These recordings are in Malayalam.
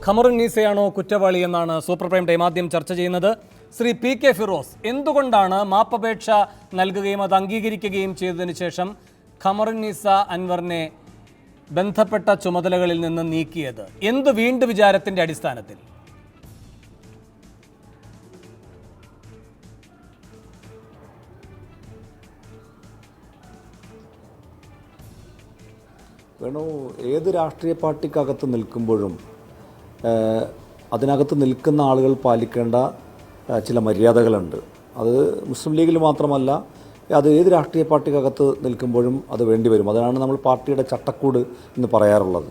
ഖമറുന്നീസയാണോ കുറ്റവാളി എന്നാണ് സൂപ്പർ പ്രൈം ടൈം ആദ്യം ചർച്ച ചെയ്യുന്നത്. ശ്രീ പി.കെ. ഫിറോസ് എന്തുകൊണ്ടാണ് മാപ്പപേക്ഷ നൽകുകയും അത് അംഗീകരിക്കുകയും ചെയ്തതിനു ശേഷം ഖമറുന്നീസ അൻവറിനെ ബന്ധപ്പെട്ട ചുമതലകളിൽ നിന്ന് നീക്കിയത്? എന്ത് വീണ്ടും വിചാരത്തിന്റെ അടിസ്ഥാനത്തിൽ? വേണു, ഏത് രാഷ്ട്രീയ പാർട്ടിക്കകത്ത് നിൽക്കുമ്പോഴും അതിനകത്ത് നിൽക്കുന്ന ആളുകൾ പാലിക്കേണ്ട ചില മര്യാദകളുണ്ട്. അത് മുസ്ലിം ലീഗിൽ മാത്രമല്ല, അത് ഏത് രാഷ്ട്രീയ പാർട്ടിക്കകത്ത് നിൽക്കുമ്പോഴും അത് വേണ്ടിവരും. അതാണ് നമ്മൾ പാർട്ടിയുടെ ചട്ടക്കൂട് എന്ന് പറയാറുള്ളത്.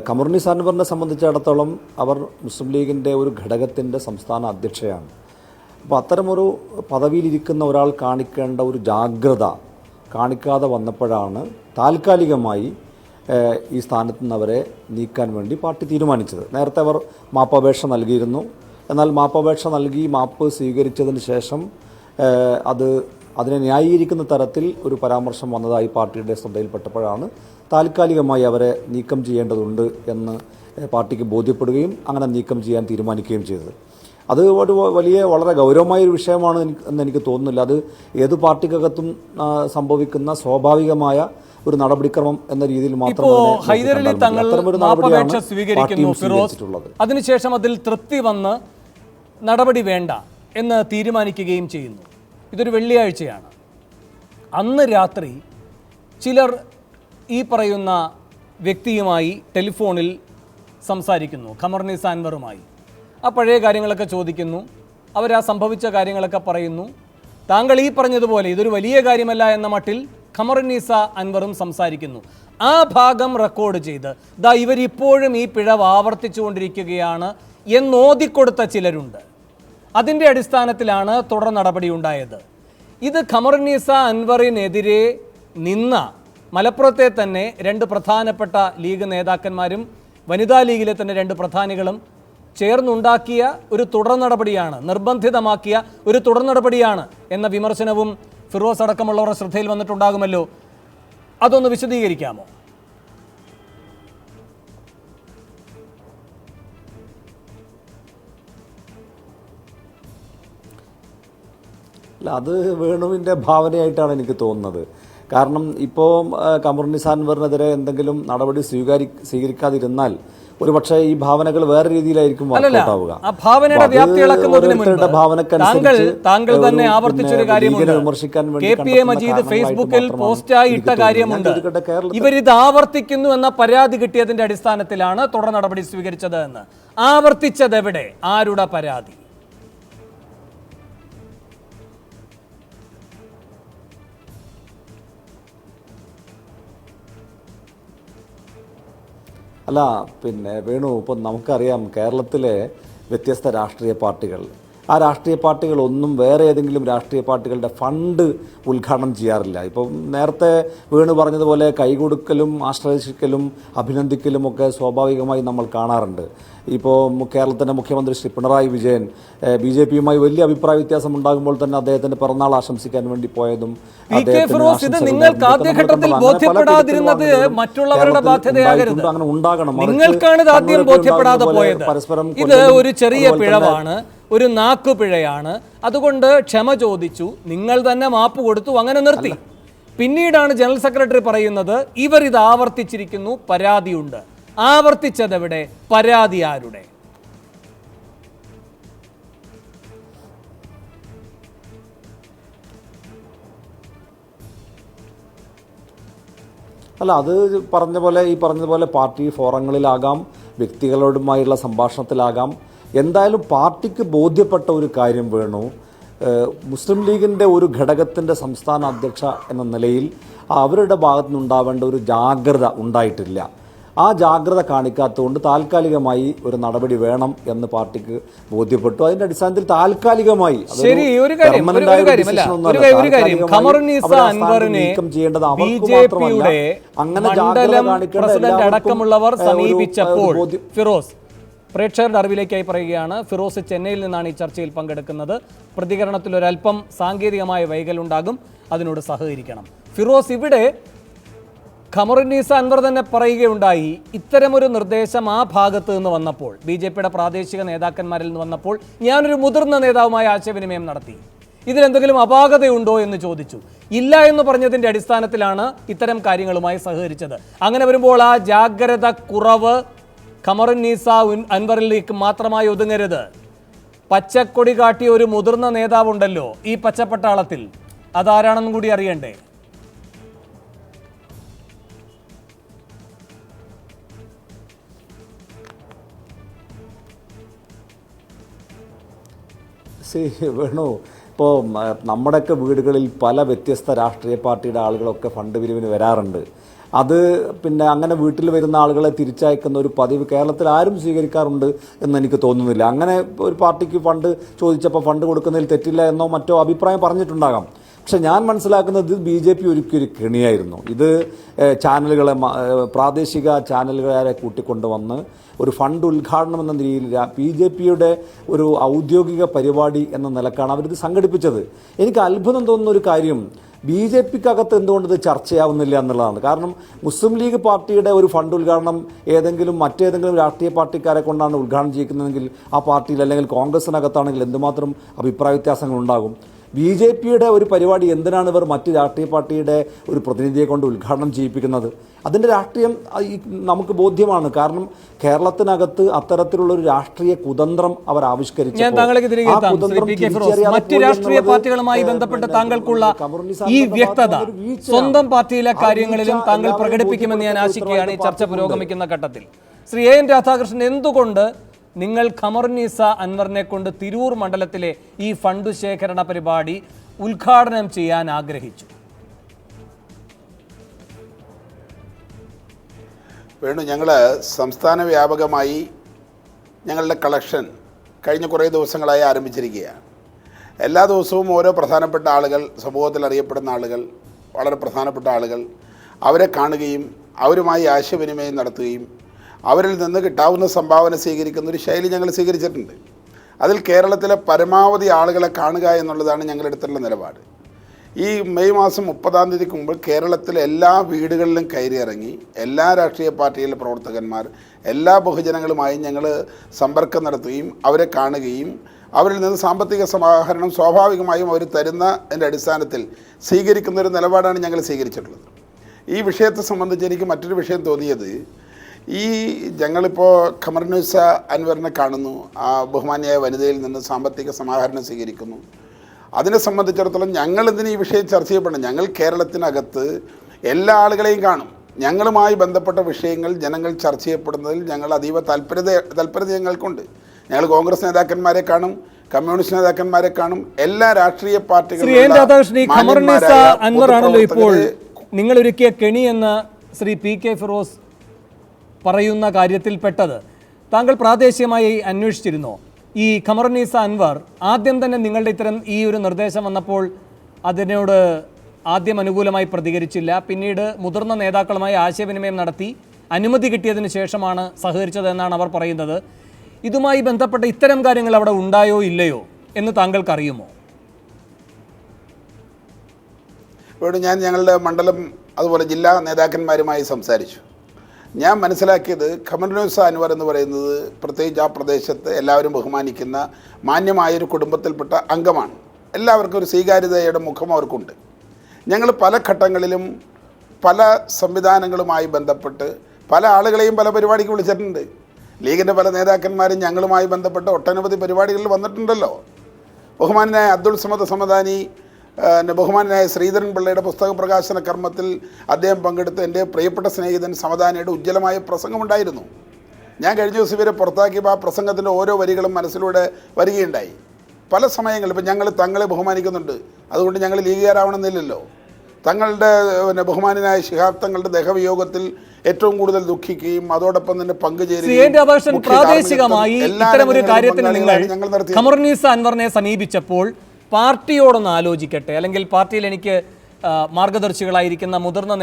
ഖമറുന്നീസ അൻവറിനെ സംബന്ധിച്ചിടത്തോളം അവർ മുസ്ലിം ലീഗിൻ്റെ ഒരു ഘടകത്തിൻ്റെ സംസ്ഥാന അധ്യക്ഷയാണ്. അപ്പോൾ അത്തരമൊരു പദവിയിലിരിക്കുന്ന ഒരാൾ കാണിക്കേണ്ട ഒരു ജാഗ്രത കാണിക്കാതെ വന്നപ്പോഴാണ് താൽക്കാലികമായി ഈ സ്ഥാനത്ത് നിന്ന് അവരെ നീക്കാൻ വേണ്ടി പാർട്ടി തീരുമാനിച്ചത്. നേരത്തെ അവർ മാപ്പപേക്ഷ നൽകിയിരുന്നു. എന്നാൽ മാപ്പപേക്ഷ നൽകി മാപ്പ് സ്വീകരിച്ചതിന് ശേഷം അതിനെ ന്യായീകരിക്കുന്ന തരത്തിൽ ഒരു പരാമർശം വന്നതായി പാർട്ടിയുടെ ശ്രദ്ധയിൽപ്പെട്ടപ്പോഴാണ് താൽക്കാലികമായി അവരെ നീക്കം ചെയ്യേണ്ടതുണ്ട് എന്ന് പാർട്ടിക്ക് ബോധ്യപ്പെടുകയും അങ്ങനെ നീക്കം ചെയ്യാൻ തീരുമാനിക്കുകയും ചെയ്തത്. അത് ഒരു വളരെ ഗൗരവമായൊരു വിഷയമാണ് എന്ന് എനിക്ക് തോന്നുന്നില്ല. അത് ഏത് പാർട്ടിക്കകത്തും സംഭവിക്കുന്ന സ്വാഭാവികമായ ഒരു നടപടിക്രമം എന്ന രീതിയിൽ മാത്രമാണ്. അതിനുശേഷം അതിൽ തൃപ്തി വന്ന് നടപടി വേണ്ട എന്ന് തീരുമാനിക്കുകയും ചെയ്യുന്നു. ഇതൊരു വെള്ളിയാഴ്ചയാണ്. അന്ന് രാത്രി ചിലർ ഈ പറയുന്ന വ്യക്തിയുമായി ടെലിഫോണിൽ സംസാരിക്കുന്നു, ഖമറുന്നീസ അൻവറുമായി. ആ പഴയ കാര്യങ്ങളൊക്കെ ചോദിക്കുന്നു. അവർ ആ സംഭവിച്ച കാര്യങ്ങളൊക്കെ പറയുന്നു. താങ്കൾ ഈ പറഞ്ഞതുപോലെ ഇതൊരു വലിയ കാര്യമല്ല എന്ന മട്ടിൽ ഖമറുന്നീസ അൻവറും സംസാരിക്കുന്നു. ആ ഭാഗം റെക്കോർഡ് ചെയ്ത് ഇവരിപ്പോഴും ഈ പിഴവ് ആവർത്തിച്ചുകൊണ്ടിരിക്കുകയാണ് എന്നോതിക്കൊടുത്ത ചിലരുണ്ട്. അതിൻ്റെ അടിസ്ഥാനത്തിലാണ് തുടർ നടപടി ഉണ്ടായത്. ഇത് ഖമറുന്നീസ അൻവറിനെതിരെ നിന്ന മലപ്പുറത്തെ തന്നെ രണ്ട് പ്രധാനപ്പെട്ട ലീഗ് നേതാക്കന്മാരും വനിതാ ലീഗിലെ തന്നെ രണ്ട് പ്രധാനികളും ചേർന്നുണ്ടാക്കിയ ഒരു തുടർ നടപടിയാണ്, നിർബന്ധിതമാക്കിയ ഒരു തുടർ നടപടിയാണ് എന്ന വിമർശനവും ഫിറോസ് അടക്കമുള്ളവരുടെ ശ്രദ്ധയിൽ വന്നിട്ടുണ്ടാകുമല്ലോ. അതൊന്ന് വിശദീകരിക്കാമോ? അല്ല, അത് വേണുവിൻ്റെ ഭാവനയായിട്ടാണ് എനിക്ക് തോന്നുന്നത്. കാരണം ഇപ്പോൾ ഖമറുന്നീസ അൻവറിനെതിരെ എന്തെങ്കിലും നടപടി സ്വീകരിക്കാതിരുന്നാൽ ഒരുപക്ഷെ ഈ ഭാവനകൾ വേറെ രീതിയിലായിരിക്കും വർക്കൗട്ടാവുക. താങ്കൾ തന്നെ ആവർത്തിച്ചൊരു കാര്യമുണ്ട്, KPA മജീദ് ഫേസ്ബുക്കിൽ പോസ്റ്റായി ഇട്ട കാര്യമുണ്ട്. ഇവരിത് ആവർത്തിക്കുന്നു എന്ന പരാതി കിട്ടിയതിന്റെ അടിസ്ഥാനത്തിലാണ് തുടർ നടപടി സ്വീകരിച്ചത് എന്ന്. ആവർത്തിച്ചതെവിടെ? ആരുടെ പരാതി? അല്ല, പിന്നെ വേണു, ഇപ്പം നമുക്കറിയാം കേരളത്തിലെ വ്യത്യസ്ത രാഷ്ട്രീയ പാർട്ടികൾ, ആ രാഷ്ട്രീയ പാർട്ടികളൊന്നും വേറെ ഏതെങ്കിലും രാഷ്ട്രീയ പാർട്ടികളുടെ ഫണ്ട് ഉദ്ഘാടനം ചെയ്യാറില്ല. ഇപ്പം നേരത്തെ വേണു പറഞ്ഞതുപോലെ കൈകൊടുക്കലും ആശ്രയിക്കലും അഭിനന്ദിക്കലും ഒക്കെ സ്വാഭാവികമായി നമ്മൾ കാണാറുണ്ട്. ഇപ്പോൾ കേരളത്തിൻ്റെ മുഖ്യമന്ത്രി ശ്രീ പിണറായി വിജയൻ BJPയുമായി വലിയ അഭിപ്രായ വ്യത്യാസം ഉണ്ടാകുമ്പോൾ തന്നെ അദ്ദേഹത്തിൻ്റെ പിറന്നാൾ ആശംസിക്കാൻ വേണ്ടി പോയതും അങ്ങനെ ഉണ്ടാകണം. പരസ്പരം ഇത് ഒരു ചെറിയ പിഴവാണ്, ഒരു നാക്കുപിഴയാണ്, അതുകൊണ്ട് ക്ഷമ ചോദിച്ചു, നിങ്ങൾ തന്നെ മാപ്പ് കൊടുത്തു, അങ്ങനെ നിർത്തി. പിന്നീടാണ് ജനറൽ സെക്രട്ടറി പറയുന്നത് ഇവർ ഇത് ആവർത്തിച്ചിരിക്കുന്നു, പരാതിയുണ്ട്. ആവർത്തിച്ചതെവിടെ? പരാതി ആരുടെ? അല്ല, അത് പറഞ്ഞതുപോലെ പാർട്ടി ഫോറങ്ങളിലാകാം, വ്യക്തികളോടുമായുള്ള സംഭാഷണത്തിലാകാം. എന്തായാലും പാർട്ടിക്ക് ബോധ്യപ്പെട്ട ഒരു കാര്യം വേണു, മുസ്ലിം ലീഗിൻ്റെ ഒരു ഘടകത്തിൻ്റെ സംസ്ഥാന അധ്യക്ഷ എന്ന നിലയിൽ അവരുടെ ഭാഗത്തുനിന്നുണ്ടാവേണ്ട ഒരു ജാഗ്രത ഉണ്ടായിട്ടില്ല. ആ ജാഗ്രത കാണിക്കാത്തതുകൊണ്ട് താൽക്കാലികമായി ഒരു നടപടി വേണം എന്ന് പാർട്ടിക്ക് ബോധ്യപ്പെട്ടു. അതിന്റെ അടിസ്ഥാനത്തിൽ താൽക്കാലികമായി അടക്കമുള്ളവർ സമീപിച്ചപ്പോൾ ഫിറോസ് പ്രേക്ഷകരുടെ അറിവിലേക്കായി പറയുകയാണ്, ഫിറോസ് ചെന്നൈയിൽ നിന്നാണ് ഈ ചർച്ചയിൽ പങ്കെടുക്കുന്നത്. പ്രതികരണത്തിൽ ഒരല്പം സാങ്കേതികമായ വൈകലുണ്ടാകും, അതിനോട് സഹകരിക്കണം. ഫിറോസ്, ഇവിടെ ഖമറുന്നീസ അൻവർ തന്നെ പറയുകയുണ്ടായി, ഇത്തരമൊരു നിർദ്ദേശം ആ ഭാഗത്ത് നിന്ന് വന്നപ്പോൾ, BJP-യുടെ പ്രാദേശിക നേതാക്കന്മാരിൽ നിന്ന് വന്നപ്പോൾ ഞാനൊരു മുതിർന്ന നേതാവുമായി ആശയവിനിമയം നടത്തി. ഇതിലെന്തെങ്കിലും അപാകതയുണ്ടോ എന്ന് ചോദിച്ചു. ഇല്ല എന്ന് പറഞ്ഞതിൻ്റെ അടിസ്ഥാനത്തിലാണ് ഇത്തരം കാര്യങ്ങളുമായി സഹകരിച്ചത്. അങ്ങനെ വരുമ്പോൾ ആ ജാഗ്രത കുറവ് ഖമറുന്നീസ അൻവറിലേക്ക് മാത്രമായി ഒതുങ്ങരുത്. പച്ചക്കൊടി കാട്ടിയ ഒരു മുതിർന്ന നേതാവുണ്ടല്ലോ ഈ പച്ചപ്പട്ടാളത്തിൽ, അതാരാണെന്നും കൂടി അറിയണ്ടേ? വേണു, ഇപ്പോൾ നമ്മുടെയൊക്കെ വീടുകളിൽ പല വ്യത്യസ്ത രാഷ്ട്രീയ പാർട്ടിയുടെ ആളുകളൊക്കെ ഫണ്ട് പിരിവിന് വരാറുണ്ട്. അത് പിന്നെ അങ്ങനെ വീട്ടിൽ വരുന്ന ആളുകളെ തിരിച്ചയക്കുന്ന ഒരു പതിവ് കേരളത്തിൽ ആരും സ്വീകരിക്കാറുണ്ട് എന്ന് എനിക്ക് തോന്നുന്നില്ല. അങ്ങനെ ഒരു പാർട്ടിക്ക് ഫണ്ട് ചോദിച്ചപ്പോൾ ഫണ്ട് കൊടുക്കുന്നതിൽ തെറ്റില്ല എന്നോ മറ്റോ അഭിപ്രായം പറഞ്ഞിട്ടുണ്ടാകാം. പക്ഷെ ഞാൻ മനസ്സിലാക്കുന്നത് BJP ഒരുക്കിയൊരു കെണിയായിരുന്നു. ഇത് ചാനലുകളെ, പ്രാദേശിക ചാനലുകാരെ കൂട്ടിക്കൊണ്ടുവന്ന് ഒരു ഫണ്ട് ഉദ്ഘാടനം എന്ന രീതിയിൽ BJP-യുടെ ഒരു ഔദ്യോഗിക പരിപാടി എന്ന നിലക്കാണ് അവരിത് സംഘടിപ്പിച്ചത്. എനിക്ക് അത്ഭുതം തോന്നുന്ന ഒരു കാര്യം, BJP-ക്കകത്ത് എന്തുകൊണ്ട് ഇത് ചർച്ചയാവുന്നില്ല എന്നുള്ളതാണ്. കാരണം മുസ്ലിം ലീഗ് പാർട്ടിയുടെ ഒരു ഫണ്ട് ഉദ്ഘാടനം മറ്റേതെങ്കിലും രാഷ്ട്രീയ പാർട്ടിക്കാരെ കൊണ്ടാണ് ഉദ്ഘാടനം ചെയ്യിക്കുന്നതെങ്കിൽ ആ പാർട്ടിയിൽ അല്ലെങ്കിൽ കോൺഗ്രസിനകത്താണെങ്കിൽ എന്തുമാത്രം അഭിപ്രായ വ്യത്യാസങ്ങളുണ്ടാകും. BJP-യുടെ ഒരു പരിപാടി എന്തിനാണ് ഇവർ മറ്റ് രാഷ്ട്രീയ പാർട്ടിയുടെ ഒരു പ്രതിനിധിയെ കൊണ്ട് ഉദ്ഘാടനം ചെയ്യിപ്പിക്കുന്നത്? അതിൻ്റെ രാഷ്ട്രീയം നമുക്ക് ബോധ്യമാണ്. കാരണം കേരളത്തിനകത്ത് അത്തരത്തിലുള്ള ഒരു രാഷ്ട്രീയ കുതന്ത്രം അവർ ആവിഷ്കരിച്ചു. മറ്റ് രാഷ്ട്രീയ പാർട്ടികളുമായി ബന്ധപ്പെട്ട് താങ്കൾക്കുള്ള ഈ വ്യക്തത സ്വന്തം പാർട്ടിയിലെ കാര്യങ്ങളിലും താങ്കൾ പ്രകടിപ്പിക്കുമെന്ന് ഞാൻ ആശിക്കുകയാണ് ഈ ചർച്ച പുരോഗമിക്കുന്ന ഘട്ടത്തിൽ. ശ്രീ AN രാധാകൃഷ്ണൻ, എന്തുകൊണ്ട് നിങ്ങൾ ഖമറുന്നീസ അൻവറിനെ കൊണ്ട് തിരൂർ മണ്ഡലത്തിലെ ഈ ഫണ്ട് ശേഖരണ പരിപാടി ഉദ്ഘാടനം ചെയ്യാൻ ആഗ്രഹിച്ചു? വേണു, ഞങ്ങൾ സംസ്ഥാന വ്യാപകമായി ഞങ്ങളുടെ കളക്ഷൻ കഴിഞ്ഞ കുറേ ദിവസങ്ങളായി ആരംഭിച്ചിരിക്കുകയാണ്. എല്ലാ ദിവസവും ഓരോ പ്രധാനപ്പെട്ട ആളുകൾ, സമൂഹത്തിൽ അറിയപ്പെടുന്ന ആളുകൾ, വളരെ പ്രധാനപ്പെട്ട ആളുകൾ, അവരെ കാണുകയും അവരുമായി ആശയവിനിമയം നടത്തുകയും അവരിൽ നിന്ന് കിട്ടാവുന്ന സംഭാവന സ്വീകരിക്കുന്ന ഒരു ശൈലി ഞങ്ങൾ സ്വീകരിച്ചിട്ടുണ്ട്. അതിൽ കേരളത്തിലെ പരമാവധി ആളുകളെ കാണുക എന്നുള്ളതാണ് ഞങ്ങളുടെ അടുത്തുള്ള നിലപാട്. ഈ മെയ് മാസം 30-ാം തീയതിക്ക് മുമ്പ് കേരളത്തിലെ എല്ലാ വീടുകളിലും കയറിയിറങ്ങി എല്ലാ രാഷ്ട്രീയ പാർട്ടിയിലെ പ്രവർത്തകന്മാർ, എല്ലാ ബഹുജനങ്ങളുമായി ഞങ്ങൾ സമ്പർക്കം നടത്തുകയും അവരെ കാണുകയും അവരിൽ നിന്ന് സാമ്പത്തിക സമാഹരണം സ്വാഭാവികമായും അവർ തരുന്നതിൻ്റെ അടിസ്ഥാനത്തിൽ സ്വീകരിക്കുന്നൊരു നിലപാടാണ് ഞങ്ങൾ സ്വീകരിച്ചിട്ടുള്ളത്. ഈ വിഷയത്തെ സംബന്ധിച്ച് എനിക്ക് മറ്റൊരു വിഷയം തോന്നിയത്, ഈ ഞങ്ങളിപ്പോൾ ഖമറുന്നീസ അൻവറിനെ കാണുന്നു, ആ ബഹുമാന്യായ വനിതയിൽ നിന്ന് സാമ്പത്തിക സമാഹരണം സ്വീകരിക്കുന്നു. അതിനെ സംബന്ധിച്ചിടത്തോളം ഞങ്ങളെന്തിന് ഈ വിഷയം ചർച്ച ചെയ്യപ്പെടണം? ഞങ്ങൾ കേരളത്തിനകത്ത് എല്ലാ ആളുകളെയും കാണും. ഞങ്ങളുമായി ബന്ധപ്പെട്ട വിഷയങ്ങൾ ജനങ്ങൾ ചർച്ച ചെയ്യപ്പെടുന്നതിൽ ഞങ്ങൾ അതീവ താല്പര്യത ഞങ്ങൾക്കുണ്ട്. ഞങ്ങൾ കോൺഗ്രസ് നേതാക്കന്മാരെ കാണും, കമ്മ്യൂണിസ്റ്റ് നേതാക്കന്മാരെ കാണും, എല്ലാ രാഷ്ട്രീയ പാർട്ടികളും. അൻവറാണല്ലോ ഇപ്പോൾ നിങ്ങൾ ഒരുക്കിയ കെണി എന്ന് ശ്രീ PK ഫിറോസ് പറയുന്ന കാര്യത്തിൽപ്പെട്ടത്. താങ്കൾ പ്രാദേശികമായി അന്വേഷിച്ചിരുന്നോ? ഈ ഖമറുന്നീസ അൻവർ ആദ്യം തന്നെ നിങ്ങളുടെ ഇത്തരം ഈ ഒരു നിർദ്ദേശം വന്നപ്പോൾ അതിനോട് ആദ്യം അനുകൂലമായി പ്രതികരിച്ചില്ല. പിന്നീട് മുതിർന്ന നേതാക്കളുമായി ആശയവിനിമയം നടത്തി അനുമതി കിട്ടിയതിന് ശേഷമാണ് സഹകരിച്ചതെന്നാണ് അവർ പറയുന്നത്. ഇതുമായി ബന്ധപ്പെട്ട ഇത്തരം കാര്യങ്ങൾ അവിടെ ഉണ്ടായോ ഇല്ലയോ എന്ന് താങ്കൾക്കറിയുമോ? ഇവിടെ ഞങ്ങളുടെ മണ്ഡലം അതുപോലെ ജില്ലാ നേതാക്കന്മാരുമായി സംസാരിച്ചു. ഞാൻ മനസ്സിലാക്കിയത് ഖമറുന്നീസ അൻവർ എന്ന് പറയുന്നത് പ്രത്യേകിച്ച് ആ പ്രദേശത്ത് എല്ലാവരും ബഹുമാനിക്കുന്ന മാന്യമായൊരു കുടുംബത്തിൽപ്പെട്ട അംഗമാണ്. എല്ലാവർക്കും ഒരു സ്വീകാര്യതയുടെ മുഖം അവർക്കുണ്ട്. ഞങ്ങൾ പല ഘട്ടങ്ങളിലും പല സംവിധാനങ്ങളുമായി ബന്ധപ്പെട്ട് പല ആളുകളെയും പല പരിപാടിക്ക് വിളിച്ചിട്ടുണ്ട്. ലീഗിൻ്റെ പല നേതാക്കന്മാരും ഞങ്ങളുമായി ബന്ധപ്പെട്ട് ഒട്ടനവധി പരിപാടികളിൽ വന്നിട്ടുണ്ടല്ലോ. ബഹുമാനായ അബ്ദുൾ സമദ് സമദാനി, ബഹുമാനായ ശ്രീധരൻ പിള്ളയുടെ പുസ്തക പ്രകാശന കർമ്മത്തിൽ അദ്ദേഹം പങ്കെടുത്ത് എൻ്റെ പ്രിയപ്പെട്ട സ്നേഹിതൻ സമദാനിയുടെ ഉജ്ജ്വലമായ പ്രസംഗമുണ്ടായിരുന്നു. ഞാൻ കഴിഞ്ഞ ദിവസം ഇവരെ പുറത്താക്കിയപ്പോൾ ആ പ്രസംഗത്തിൻ്റെ ഓരോ വരികളും മനസ്സിലൂടെ വരികയുണ്ടായി. പല സമയങ്ങളിൽ ഇപ്പം ഞങ്ങൾ തങ്ങളെ ബഹുമാനിക്കുന്നുണ്ട്, അതുകൊണ്ട് ഞങ്ങൾ ലീഗുകാരാവണമെന്നില്ലല്ലോ. തങ്ങളുടെ ബഹുമാനായ ശിഹാബ് തങ്ങളുടെ ദേഹവിയോഗത്തിൽ ഏറ്റവും കൂടുതൽ ദുഃഖിക്കുകയും അതോടൊപ്പം തന്നെ പങ്കുചേരുകയും പ്രാദേശികമായി ഇത്തരമൊരു കാര്യത്തിന് നിങ്ങൾ ഖമറുന്നീസ അൻവറിനെ സമീപിച്ചപ്പോൾ പാർട്ടിയോടൊന്ന് ആലോചിക്കട്ടെ, അല്ലെങ്കിൽ പാർട്ടിയിൽ എനിക്ക് മാർഗദർശികളായിരിക്കുന്ന മുതിർന്ന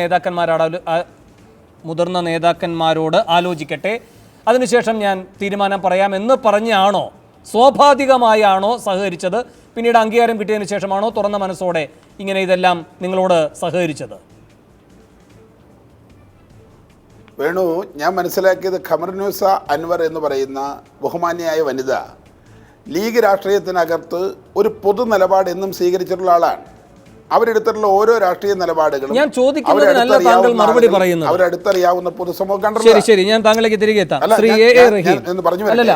നേതാക്കന്മാരോട് ആലോചിക്കട്ടെ, അതിനുശേഷം ഞാൻ തീരുമാനം പറയാമെന്ന് പറഞ്ഞാണോ, സ്വാഭാവികമായാണോ സഹകരിച്ചത്? പിന്നീട് അംഗീകാരം കിട്ടിയതിന് ശേഷമാണോ തുറന്ന മനസ്സോടെ ഇങ്ങനെ ഇതെല്ലാം നിങ്ങളോട് സഹകരിച്ചത്? വേണു, ഞാൻ മനസ്സിലാക്കിയത് ഖമറുന്നീസ അൻവർ എന്ന് പറയുന്ന ബഹുമാന്യായ വനിത ലീഗ് രാഷ്ട്രീയത്തിനകത്ത് ഒരു പൊതു നിലപാട് എന്നും സ്വീകരിച്ചിട്ടുള്ള ആളാണ്. അവരെടുത്തിട്ടുള്ള ഓരോ രാഷ്ട്രീയ നിലപാടുകളും ഞാൻ ചോദിക്കുന്നതിനല്ല താങ്കൾ മറുപടി പറയുന്നത്. അവരടുത്തറിയാവുന്ന പൊതുസമൂഹം ശരി, ഞാൻ താങ്കളിലേക്ക് തിരികെ എത്താം. ശ്രീ എ റഹീം, അല്ലല്ല,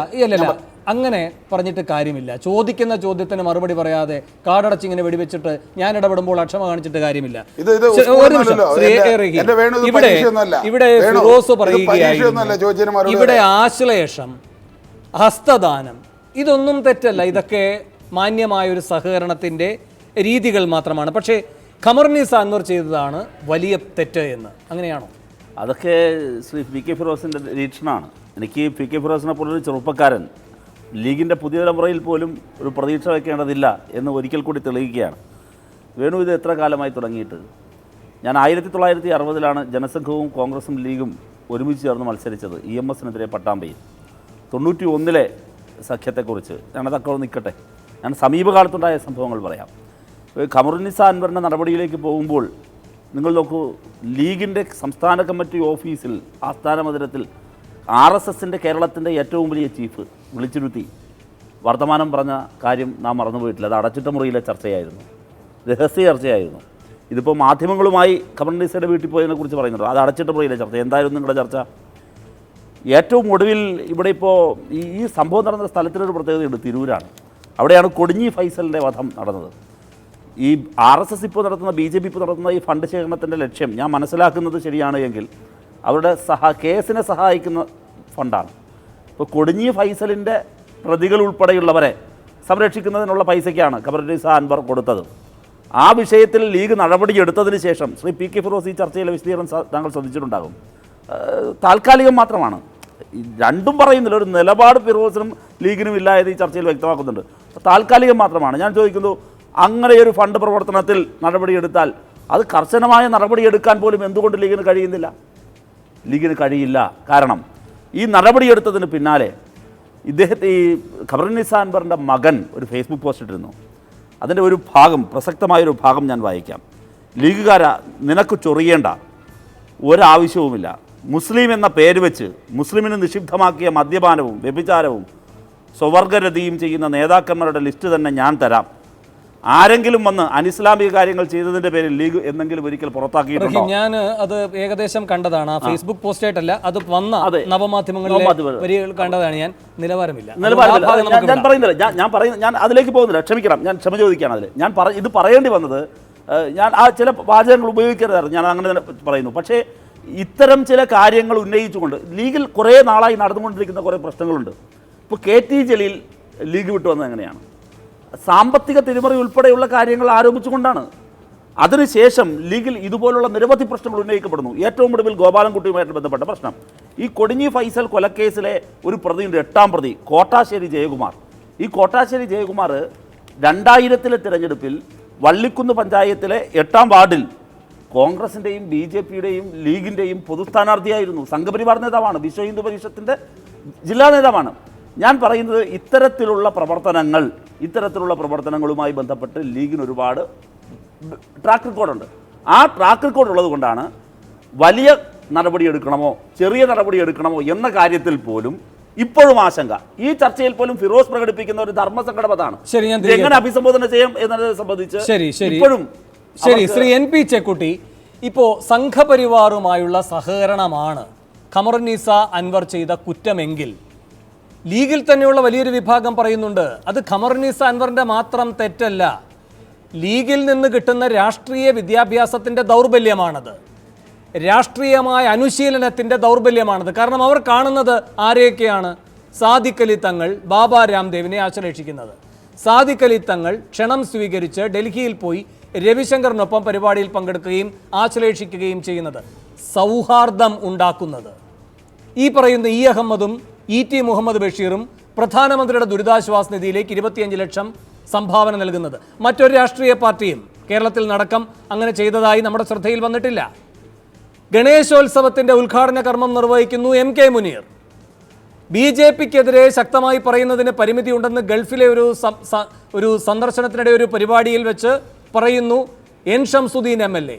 അങ്ങനെ പറഞ്ഞിട്ട് കാര്യമില്ല. ചോദിക്കുന്ന ചോദ്യത്തിന് മറുപടി പറയാതെ കാടടച്ചിങ്ങനെ വെടിവെച്ചിട്ട് ഞാൻ ഇടപെടുമ്പോൾ അക്ഷമ കാണിച്ചിട്ട് കാര്യമില്ല. ഇവിടെ ഫിറോസ് പറയുകയായിരുന്നു, ഇവിടെ ആശ്ലേഷം, ഹസ്തദാനം ഇതൊന്നും തെറ്റല്ല, ഇതൊക്കെ മാന്യമായ ഒരു സഹകരണത്തിന്റെ രീതികൾ മാത്രമാണ്. പക്ഷേ ഖമറുന്നീസ അൻവർ ചെയ്തതാണ് വലിയ തെറ്റ് എന്ന്, അങ്ങനെയാണോ? അതൊക്കെ ശ്രീ പി കെ ഫിറോസിൻ്റെ നിരീക്ഷണമാണ്. എനിക്ക് പി കെ ഫിറോസിനെ പോലൊരു ചെറുപ്പക്കാരൻ ലീഗിൻ്റെ പുതിയ തലമുറയിൽ പോലും ഒരു പ്രതീക്ഷ വയ്ക്കേണ്ടതില്ല എന്ന് ഒരിക്കൽ കൂടി തെളിയിക്കുകയാണ്. വേണു, ഇത് എത്ര കാലമായി തുടങ്ങിയിട്ട്? ഞാൻ 1960 ജനസംഘവും കോൺഗ്രസും ലീഗും ഒരുമിച്ച് ചേർന്ന് മത്സരിച്ചത് EMS-നെതിരെ പട്ടാമ്പിയിൽ. 91 സഖ്യത്തെക്കുറിച്ച് ഞാനതൊക്കെ നിൽക്കട്ടെ, ഞാൻ സമീപകാലത്തുണ്ടായ സംഭവങ്ങൾ പറയാം. ഖമറുന്നീസ അൻവറിൻ്റെ നടപടിയിലേക്ക് പോകുമ്പോൾ നിങ്ങൾ നോക്കൂ, ലീഗിൻ്റെ സംസ്ഥാന കമ്മിറ്റി ഓഫീസിൽ ആസ്ഥാന മന്ദിരത്തിൽ RSSൻ്റെ കേരളത്തിൻ്റെ ഏറ്റവും വലിയ ചീഫ് വിളിച്ചിരുത്തി വർത്തമാനം പറഞ്ഞ കാര്യം നാം മറന്നുപോയിട്ടില്ല. അത് അടച്ചിട്ട മുറിയിലെ ചർച്ചയായിരുന്നു, രഹസ്യ ചർച്ചയായിരുന്നു. ഇതിപ്പോൾ മാധ്യമങ്ങളുമായി ഖമറുന്നീസയുടെ വീട്ടിൽ പോയതിനെക്കുറിച്ച് പറയുന്നുണ്ട്, അത് അടച്ചിട്ട മുറിയിലെ ചർച്ച. എന്തായിരുന്നു നിങ്ങളുടെ ചർച്ച? ഏറ്റവും ഒടുവിൽ ഇവിടെ ഇപ്പോൾ ഈ സംഭവം നടന്ന സ്ഥലത്തിനൊരു പ്രത്യേകതയുണ്ട്, തിരൂരാണ്. അവിടെയാണ് കൊടിഞ്ഞി ഫൈസലിൻ്റെ വധം നടന്നത്. ഈ RSS ഇപ്പോൾ നടത്തുന്ന, BJP ഇപ്പോൾ നടത്തുന്ന ഈ ഫണ്ട് ശേഖരണത്തിൻ്റെ ലക്ഷ്യം ഞാൻ മനസ്സിലാക്കുന്നത് ശരിയാണ് എങ്കിൽ അവരുടെ കേസിനെ സഹായിക്കുന്ന ഫണ്ടാണ്. ഇപ്പോൾ കൊടിഞ്ഞി ഫൈസലിൻ്റെ പ്രതികൾ ഉൾപ്പെടെയുള്ളവരെ സംരക്ഷിക്കുന്നതിനുള്ള പൈസയ്ക്കാണ് ഖമറുന്നീസ അൻവർ കൊടുത്തത്. ആ വിഷയത്തിൽ ലീഗ് നടപടിയെടുത്തതിന് ശേഷം ശ്രീ പി കെ ഫിറോസ് ഈ ചർച്ചയിലെ വിശദീകരണം താങ്കൾ ശ്രദ്ധിച്ചിട്ടുണ്ടാകും. താൽക്കാലികം മാത്രമാണ്, രണ്ടും പറയുന്നില്ല. ഒരു നിലപാട് ഫിറോസിനും ലീഗിനും ഇല്ല എന്ന് ഈ ചർച്ചയിൽ വ്യക്തമാക്കുന്നുണ്ട്. താൽക്കാലികം മാത്രമാണ്. ഞാൻ ചോദിക്കുന്നു, അങ്ങനെ ഒരു ഫണ്ട് പ്രവർത്തനത്തിൽ നടപടിയെടുത്താൽ അത് കർശനമായ നടപടിയെടുക്കാൻ പോലും എന്തുകൊണ്ട് ലീഗിന് കഴിയുന്നില്ല? ലീഗിന് കഴിയില്ല. കാരണം ഈ നടപടിയെടുത്തതിന് പിന്നാലെ ഈ ഖമറുന്നീസ അൻവറിൻ്റെ മകൻ ഒരു ഫേസ്ബുക്ക് പോസ്റ്റ് ഇട്ടിരുന്നു. അതിൻ്റെ ഒരു ഭാഗം, പ്രസക്തമായൊരു ഭാഗം ഞാൻ വായിക്കാം. ലീഗുകാരാ, നിനക്ക് ചൊറിയേണ്ട ഒരാവശ്യവുമില്ല. മുസ്ലിം എന്ന പേര് വെച്ച് മുസ്ലിമിന് നിഷിദ്ധമാക്കിയ മദ്യപാനവും വ്യഭിചാരവും സ്വവർഗരതിയും ചെയ്യുന്ന നേതാക്കന്മാരുടെ ലിസ്റ്റ് തന്നെ ഞാൻ തരാം. ആരെങ്കിലും വന്ന് അനിസ്ലാമിക കാര്യങ്ങൾ ചെയ്തതിന്റെ പേരിൽ ലീഗ് എന്തെങ്കിലും ഒരിക്കൽ പുറത്താക്കിയിട്ടുണ്ടോ? ഞാൻ അത് ഏകദേശം കണ്ടതാണ്, ഫേസ്ബുക്ക് പോസ്റ്റ് ആയിട്ടല്ല, അത് വന്ന നവമാധ്യമങ്ങളിൽ കണ്ടതാണ്. ഞാൻ നിലവാരമില്ല. ഞാൻ അതിലേക്ക് പോകുന്നില്ല, ക്ഷമിക്കണം, ഞാൻ ക്ഷമ ചോദിക്കുകയാണ്. അതിൽ ഞാൻ ഇത് പറയേണ്ടി വന്നത്, ഞാൻ ആ ചില വാചകങ്ങൾ ഉപയോഗിക്കരുതായിരുന്നു, ഞാൻ അങ്ങനെ തന്നെ പറയുന്നു. പക്ഷേ ഇത്തരം ചില കാര്യങ്ങൾ ഉന്നയിച്ചുകൊണ്ട് ലീഗിൽ കുറേ നാളായി നടന്നുകൊണ്ടിരിക്കുന്ന കുറേ പ്രശ്നങ്ങളുണ്ട്. ഇപ്പോൾ KT ജലീൽ ലീഗ് വിട്ടു വന്നത് എങ്ങനെയാണ്? സാമ്പത്തിക തിരിമറി ഉൾപ്പെടെയുള്ള കാര്യങ്ങൾ ആരോപിച്ചുകൊണ്ടാണ്. അതിനുശേഷം ലീഗിൽ ഇതുപോലുള്ള നിരവധി പ്രശ്നങ്ങൾ ഉന്നയിക്കപ്പെടുന്നു. ഏറ്റവും ഒടുവിൽ ഗോപാലൻകുട്ടിയുമായിട്ട് ബന്ധപ്പെട്ട പ്രശ്നം. ഈ കൊടിഞ്ഞി ഫൈസൽ കൊലക്കേസിലെ ഒരു പ്രതിയുണ്ട്, 8ാം പ്രതി കോട്ടാശ്ശേരി ജയകുമാർ. ഈ കോട്ടാശ്ശേരി ജയകുമാർ 2000 തിരഞ്ഞെടുപ്പിൽ വള്ളിക്കുന്ന് പഞ്ചായത്തിലെ 8ാം വാർഡിൽ കോൺഗ്രസിൻ്റെയും BJPയുടെയും ലീഗിൻ്റെയും പൊതു സ്ഥാനാർത്ഥിയായിരുന്നു. സംഘപരിവാർ നേതാവാണ്, വിശ്വ ഹിന്ദു പരിഷത്തിൻ്റെ ജില്ലാ നേതാവാണ്. ഞാൻ പറയുന്നത് ഇത്തരത്തിലുള്ള പ്രവർത്തനങ്ങളുമായി ബന്ധപ്പെട്ട് ലീഗിന് ഒരുപാട് ട്രാക്ക് റെക്കോർഡുണ്ട്. ആ ട്രാക്ക് റെക്കോർഡ് ഉള്ളത് കൊണ്ടാണ് വലിയ നടപടിയെടുക്കണമോ ചെറിയ നടപടിയെടുക്കണമോ എന്ന കാര്യത്തിൽ പോലും ഇപ്പോഴും ആശങ്ക. ഈ ചർച്ചയിൽ പോലും ഫിറോസ് പ്രകടിപ്പിക്കുന്ന ഒരു ധർമ്മസങ്കടപതാണ്. എങ്ങനെ അഭിസംബോധന ചെയ്യാം എന്നതിനെ സംബന്ധിച്ച് ഇപ്പോഴും ശ്രീ NP ചെക്കുട്ടി, ഇപ്പോൾ സംഘപരിവാറുമായുള്ള സഹകരണമാണ് ഖമറുന്നീസ അൻവർ ചെയ്ത കുറ്റമെങ്കിൽ ലീഗിൽ തന്നെയുള്ള വലിയൊരു വിഭാഗം പറയുന്നുണ്ട് അത് ഖമറുന്നീസ അൻവറിൻ്റെ മാത്രം തെറ്റല്ല, ലീഗിൽ നിന്ന് കിട്ടുന്ന രാഷ്ട്രീയ വിദ്യാഭ്യാസത്തിൻ്റെ ദൗർബല്യമാണത്, രാഷ്ട്രീയമായ അനുശീലനത്തിൻ്റെ ദൗർബല്യമാണത്. കാരണം അവർ കാണുന്നത് ആരെയൊക്കെയാണ്? സാദിഖ് അലി തങ്ങൾ ബാബ രാംദേവിനെ ആശ്ലേഷിക്കുന്നത്, സാദിഖ് അലി തങ്ങൾ ക്ഷണം സ്വീകരിച്ച് ഡൽഹിയിൽ പോയി രവിശങ്കറിനൊപ്പം പരിപാടിയിൽ പങ്കെടുക്കുകയും ആശ്ലേഷിക്കുകയും ചെയ്യുന്നത്, സൗഹാർദ്ദം ഉണ്ടാക്കുന്നത്. ഈ പറയുന്ന അഹമ്മദും ET മുഹമ്മദ് ബഷീറും പ്രധാനമന്ത്രിയുടെ ദുരിതാശ്വാസ നിധിയിലേക്ക് 25 ലക്ഷം സംഭാവന നൽകുന്നത് മറ്റൊരു രാഷ്ട്രീയ പാർട്ടിയും കേരളത്തിൽ നടക്കം അങ്ങനെ ചെയ്തതായി നമ്മുടെ ശ്രദ്ധയിൽ വന്നിട്ടില്ല. ഗണേശോത്സവത്തിൻ്റെ ഉദ്ഘാടന കർമ്മം നിർവഹിക്കുന്നു MK മുനീർ. BJPക്കെതിരെ ശക്തമായി പറയുന്നതിന് പരിമിതിയുണ്ടെന്ന് ഗൾഫിലെ ഒരു സന്ദർശനത്തിനിടെ ഒരു പരിപാടിയിൽ വെച്ച് പറയുന്നു N. Shamsuddin MLA.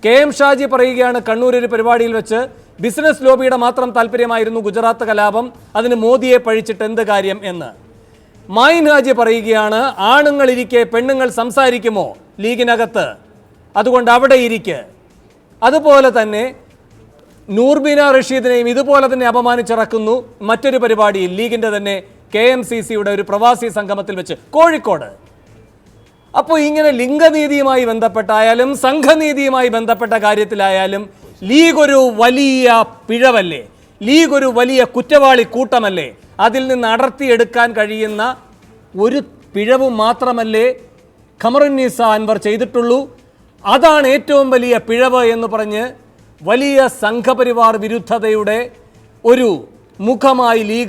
KM Shaji പറയുകയാണ് കണ്ണൂർ ഒരു പരിപാടിയിൽ വെച്ച് ബിസിനസ് ലോബിയുടെ മാത്രം താല്പര്യമായിരുന്നു ഗുജറാത്ത് കലാപം, അതിന് മോദിയെ പഴിച്ചിട്ട് എന്ത് കാര്യം എന്ന്. മായിൻ ഹാജി പറയുകയാണ്, ആണുങ്ങളിരിക്കെ പെണ്ണുങ്ങൾ സംസാരിക്കുമോ ലീഗിനകത്ത്, അതുകൊണ്ട് അവിടെ ഇരിക്കെ. അതുപോലെ തന്നെ നൂർബിന റഷീദിനെയും ഇതുപോലെ തന്നെ അപമാനിച്ചിറക്കുന്നു മറ്റൊരു പരിപാടിയിൽ, ലീഗിൻ്റെ തന്നെ KMCCയുടെ ഒരു പ്രവാസി സംഗമത്തിൽ വെച്ച് കോഴിക്കോട്. അപ്പോൾ ഇങ്ങനെ ലിംഗനീതിയുമായി ബന്ധപ്പെട്ടായാലും സംഘനീതിയുമായി ബന്ധപ്പെട്ട കാര്യത്തിലായാലും ലീഗ് ഒരു വലിയ പിഴവല്ലേ, ലീഗ് ഒരു വലിയ കുറ്റവാളി കൂട്ടമല്ലേ, അതിൽ നിന്ന് അടർത്തിയെടുക്കാൻ കഴിയുന്ന ഒരു പിഴവ് മാത്രമല്ലേ ഖമറുന്നീസ അൻവർ ചെയ്തിട്ടുള്ളൂ. അതാണ് ഏറ്റവും വലിയ പിഴവ് എന്ന് പറഞ്ഞ് വലിയ സംഘപരിവാർ വിരുദ്ധതയുടെ ഒരു മുഖമായി ലീഗ്